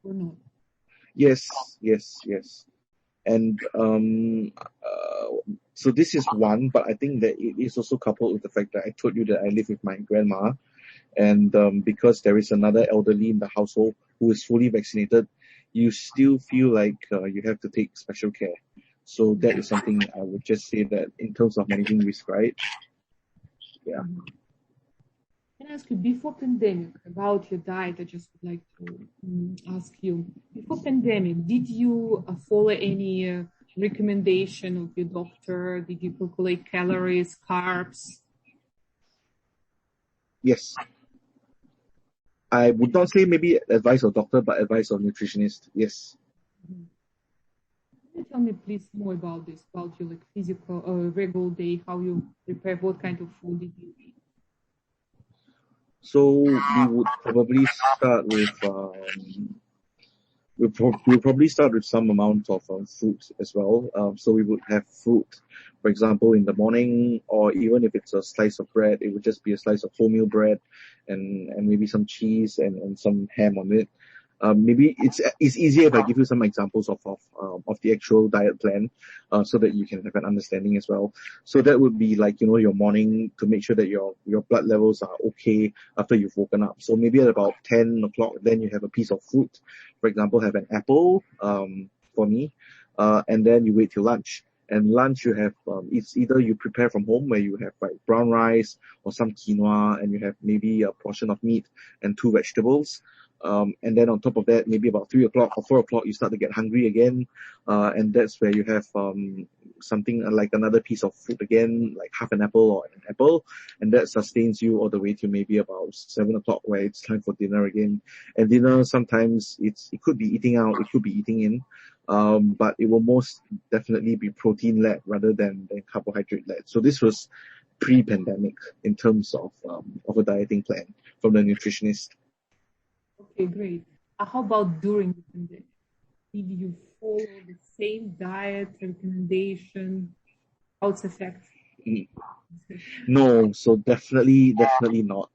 or not? Yes. And so this is one, but I think that it is also coupled with the fact that I told you that I live with my grandma, and because there is another elderly in the household who is fully vaccinated, you still feel like you have to take special care. So that is something I would just say that in terms of managing risk, right? Yeah. Can I ask you, before pandemic, about your diet? I just would like to ask you, before pandemic, did you follow any recommendation of your doctor? Did you calculate calories, carbs? Yes. I would not say maybe advice of doctor, but advice of nutritionist. Yes. Can you tell me please more about this, about your like physical regular day, how you prepare, what kind of food did you eat? So we would probably start with we'll probably start with some amount of fruit as well. So we would have fruit, for example, in the morning, or even if it's a slice of bread, it would just be a slice of wholemeal bread and maybe some cheese and some ham on it. Maybe it's easier if I give you some examples of the actual diet plan, so that you can have an understanding as well. So that would be like, your morning, to make sure that your blood levels are okay after you've woken up. So maybe at about 10 o'clock, then you have a piece of fruit. For example, have an apple, for me, and then you wait till lunch. And lunch you have, it's either you prepare from home where you have like brown rice or some quinoa, and you have maybe a portion of meat and 2 vegetables. And then on top of that, maybe about 3 o'clock or 4 o'clock, you start to get hungry again. And that's where you have something like another piece of fruit again, like half an apple or an apple. And that sustains you all the way to maybe about 7 o'clock, where it's time for dinner again. And dinner, sometimes it could be eating out, it could be eating in. But it will most definitely be protein-led rather than carbohydrate-led. So this was pre-pandemic in terms of a dieting plan from the nutritionist. Okay, great. How about during the pandemic? Did you follow the same diet recommendation? How it's affect? No, so definitely not.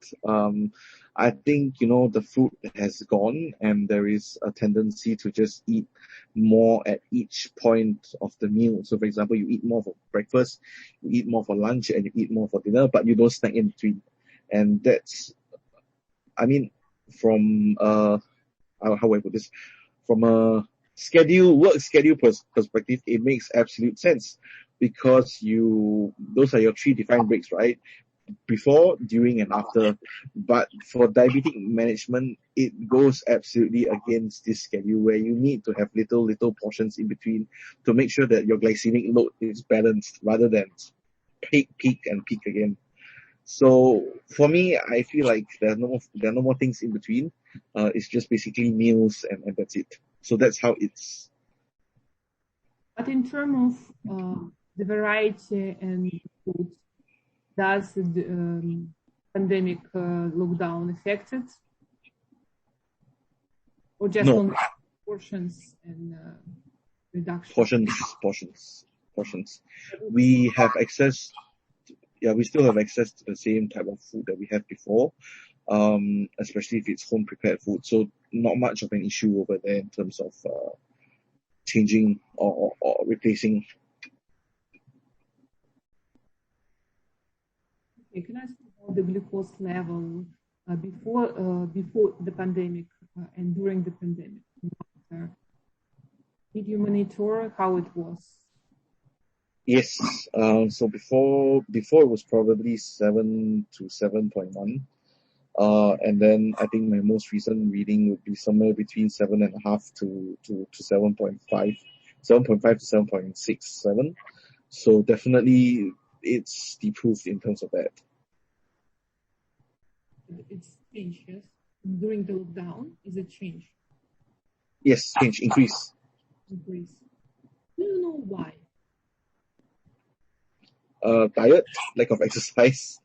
I think, the food has gone, and there is a tendency to just eat more at each point of the meal. So for example, you eat more for breakfast, you eat more for lunch, and you eat more for dinner, but you don't snack in between. And that's, I mean, from how do I put this? From a work schedule perspective, it makes absolute sense, because those are your 3 defined breaks, right? Before, during, and after. But for diabetic management, it goes absolutely against this schedule, where you need to have little portions in between to make sure that your glycemic load is balanced rather than peak and peak again. So for me, I feel like there are no more things in between. It's just basically meals, and that's it. So that's how it's. But in terms of the variety and food, does the pandemic lockdown affect it? Or just No. on portions and reduction? Portions. We have access. We still have access to the same type of food that we had before, especially if it's home prepared food. So not much of an issue over there in terms of changing or replacing. Okay, can I ask you about the glucose level before the pandemic and during the pandemic? Did you monitor how it was? Yes. So before it was probably 7 to 7.1. And then I think my most recent reading would be somewhere between 7.5 to 7.5, 7.5 to 7.67. So definitely it's improved in terms of that. It's changed, yes? During the lockdown, is it change? Yes, increase. Increase. Do you know why? Diet, lack of exercise.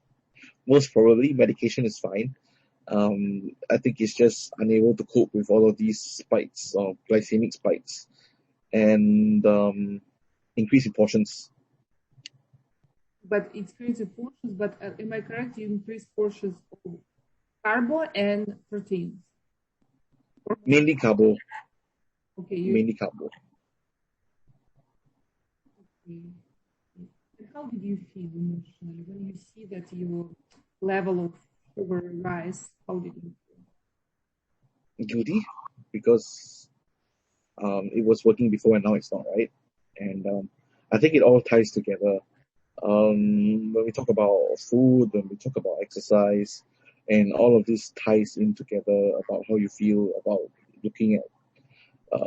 Most probably, medication is fine. I think it's just unable to cope with all of these spikes, or glycemic spikes, and increase in portions. But it's increase in portions, but am I correct? You increase portions of carbo and proteins? Mainly carbo. Okay, mainly carbo. okay. And how did you feel emotionally when you see that your level of sugar rise? How did you feel? Guilty because it was working before and now it's not, right? And I think it all ties together. When we talk about food, when we talk about exercise, and all of this ties in together about how you feel about looking at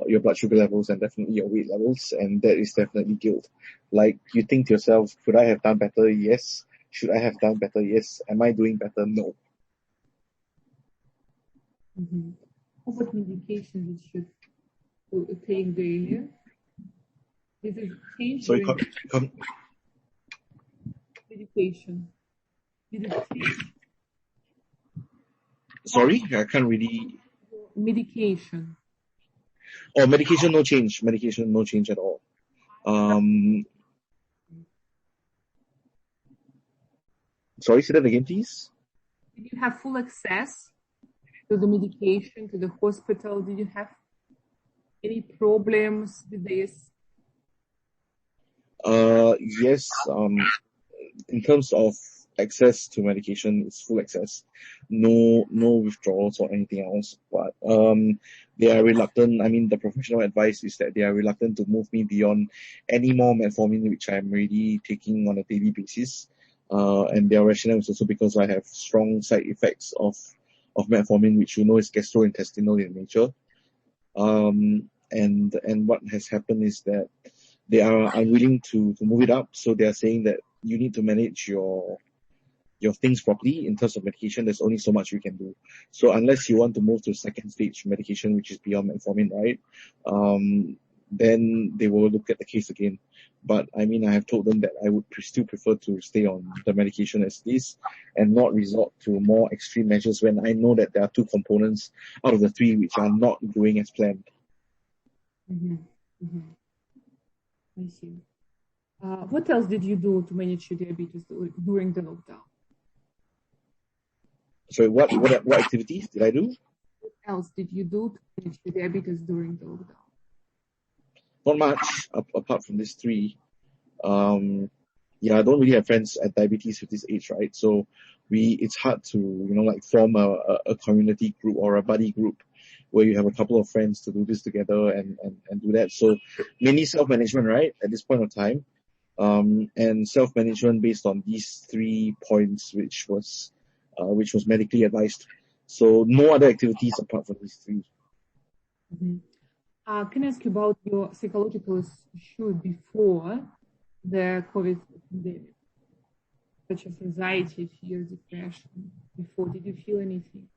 your blood sugar levels and definitely your weight levels, and that is definitely guilt. Like you think to yourself, could I have done better? Yes. Should I have done better? Yes. Am I doing better? No. Mm-hmm. What medication did you take daily? Did it change Sorry, during medication? Did it change sorry, I can't really. medication? Oh, medication, no change. Medication, no change at all. Um, Sorry, say that again, please. Did you have full access to the medication, to the hospital? Did you have any problems with this? Yes. In terms of access to medication, it's full access. No withdrawals or anything else. But they are reluctant. I mean, the professional advice is that they are reluctant to move me beyond any more metformin, which I'm already taking on a daily basis. And their rationale is also because I have strong side effects of metformin, which you know is gastrointestinal in nature. And what has happened is that they are unwilling to move it up. So they are saying that you need to manage your things properly in terms of medication. There's only so much we can do. So unless you want to move to second stage medication, which is beyond metformin, right? Then they will look at the case again. But I mean, I have told them that I would still prefer to stay on the medication as is and not resort to more extreme measures when I know that there are two components out of the three which are not going as planned. Mm-hmm. Mm-hmm. I see. What else did you do to manage your diabetes during the lockdown? So what activities did I do? What else did you do to manage your diabetes during the lockdown? Not much apart from these three. I don't really have friends at diabetes with this age, right? So it's hard to form a community group or a buddy group where you have a couple of friends to do this together and do that. So mainly self-management, right? At this point of time. And self-management based on these 3 points, which was medically advised. So no other activities apart from these three. Mm-hmm. Can I ask you about your psychological issue before the COVID pandemic, such as anxiety, fear, depression? Before, did you feel anything?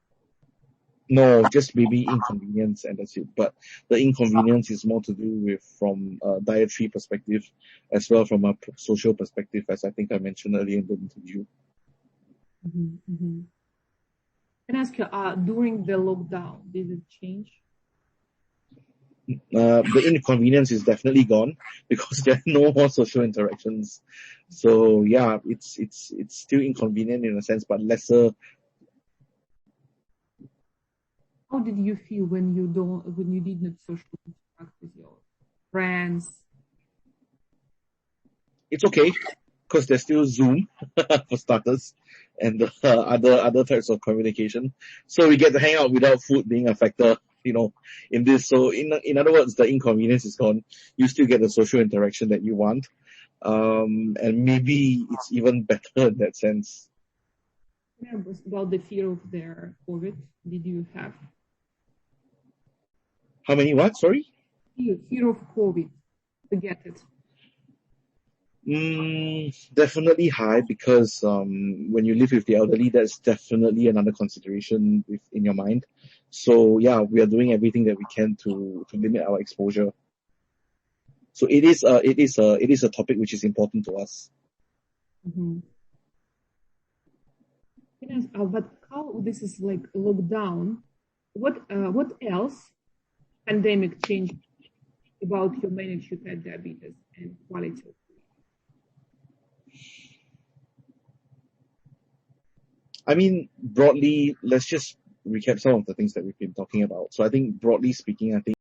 No, just maybe inconvenience and that's it. But the inconvenience is more to do with from a dietary perspective as well from a social perspective, as I think I mentioned earlier in the interview. Mm-hmm. Mm-hmm. Can I ask you, during the lockdown, did it change? The inconvenience is definitely gone because there are no more social interactions. So yeah, it's still inconvenient in a sense, but lesser. How did you feel when you did not socially interact with your friends? It's okay because there's still Zoom for starters and other types of communication. So we get to hang out without food being a factor, in this. So in other words, the inconvenience is gone. You still get the social interaction that you want. And maybe it's even better in that sense. Yeah, about the fear of their COVID, did you have? How many what? Sorry? Fear of COVID, to get it. Definitely high because when you live with the elderly, that's definitely another consideration in your mind. So yeah, we are doing everything that we can to limit our exposure. So it is a topic which is important to us. Mm-hmm. Yes, but how this is like lockdown? What else pandemic changed about your management of diabetes and quality of life? I mean, broadly, let's just recap some of the things that we've been talking about. So I think broadly speaking, I think